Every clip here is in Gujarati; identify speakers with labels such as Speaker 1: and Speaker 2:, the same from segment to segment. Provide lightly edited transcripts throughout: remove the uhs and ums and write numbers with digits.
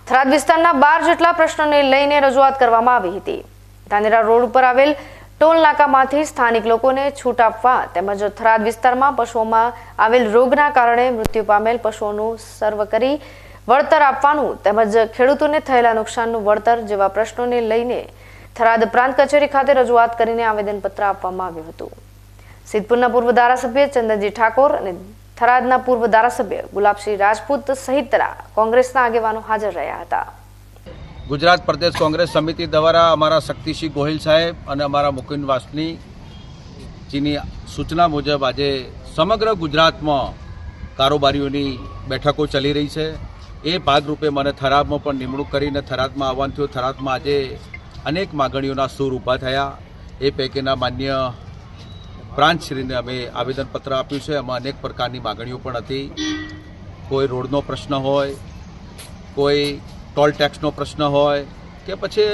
Speaker 1: થરાદ વિસ્તારના 12 જેટલા પ્રશ્નોને લઈને રજૂઆત કરવામાં આવી હતી। ધાનેરા રોડ ઉપર આવેલ ટોલ નાકામાંથી સ્થાનિક લોકોને છૂટ આપવા તેમજ થરાદ વિસ્તારમાં પશુઓમાં આવેલ રોગના કારણે મૃત્યુ પામેલ પશુઓનું સર્વ કરી વળતર આપવાનું તેમજ ખેડૂતોને થયેલા નુકસાનનું વળતર જેવા પ્રશ્નોને લઈને થરાદ પ્રાંત કચેરી ખાતે રજૂઆત કરીને આવેદનપત્ર આપવામાં આવ્યું હતું। સિદ્ધપુરના પૂર્વ ધારાસભ્ય ચંદનજી ઠાકોર અને થરાદના પૂર્વ ધારાસભ્ય ગુલાબસિંહ રાજપૂત સહિતના કોંગ્રેસના આગેવાનો હાજર રહ્યા હતા।
Speaker 2: ગુજરાત પ્રદેશ કોંગ્રેસ સમિતિ દ્વારા અમારા શક્તિસિંહ ગોહિલ સાહેબ અને અમારા મુકુંદ વાસની જીની સૂચના મુજબ આજે સમગ્ર ગુજરાતમાં કારોબારીઓની બેઠકો ચાલી રહી છે। એ ભાગરૂપે મને થરાદમાં પણ નિમણૂક કરીને થરાદમાં આવવાનું થયું। થરાદમાં આજે અનેક માગણીઓના સૂર ઊભા થયા। એ પૈકીના માન્ય પ્રાંતશ્રીને અમે આવેદનપત્ર આપ્યું છે। એમાં અનેક પ્રકારની માગણીઓ પણ હતી। કોઈ રોડનો પ્રશ્ન હોય, કોઈ ટોલ ટેક્સનો પ્રશ્ન હોય કે પછી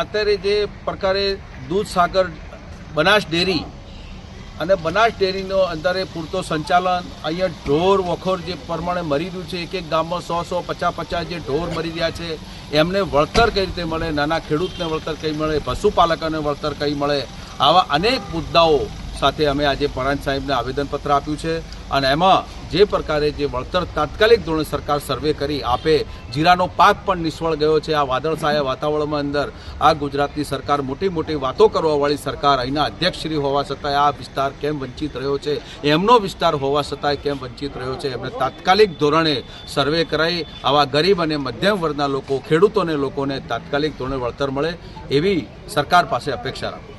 Speaker 2: અત્યારે જે પ્રકારે દૂધસાગર બનાસ ડેરી અને બનાસ ડેરીનો અંદરે પૂરતો સંચાલન, અહીંયા ઢોર વખોર જે પ્રમાણે મરી રહ્યું છે, એક એક ગામમાં 100 50 જે ઢોર મરી રહ્યા છે, એમને વળતર કઈ રીતે મળે, નાના ખેડૂતને વળતર કઈ મળે, પશુપાલકોને વળતર કઈ મળે, આવા અનેક મુદ્દાઓ સાથે અમે આજે પરાંત સાહેબને આવેદનપત્ર આપ્યું છે। અને એમાં જે પ્રકારે જે વળતર તાત્કાલિક ધોરણે સરકાર સર્વે કરી આપે, જીરાનો પાક પણ નિષ્ફળ ગયો છે। આ વાદળછાયા વાતાવરણમાં અંદર આ ગુજરાતની સરકાર મોટી મોટી વાતો કરવાવાળી સરકાર, અહીંના અધ્યક્ષશ્રી હોવા છતાંય આ વિસ્તાર કેમ વંચિત રહ્યો છે, એમનો વિસ્તાર હોવા છતાંય કેમ વંચિત રહ્યો છે, એમને તાત્કાલિક ધોરણે સર્વે કરાવી આવા ગરીબ અને મધ્યમ વર્ગના લોકો, ખેડૂતોને લોકોને તાત્કાલિક ધોરણે વળતર મળે એવી સરકાર પાસે અપેક્ષા રાખું।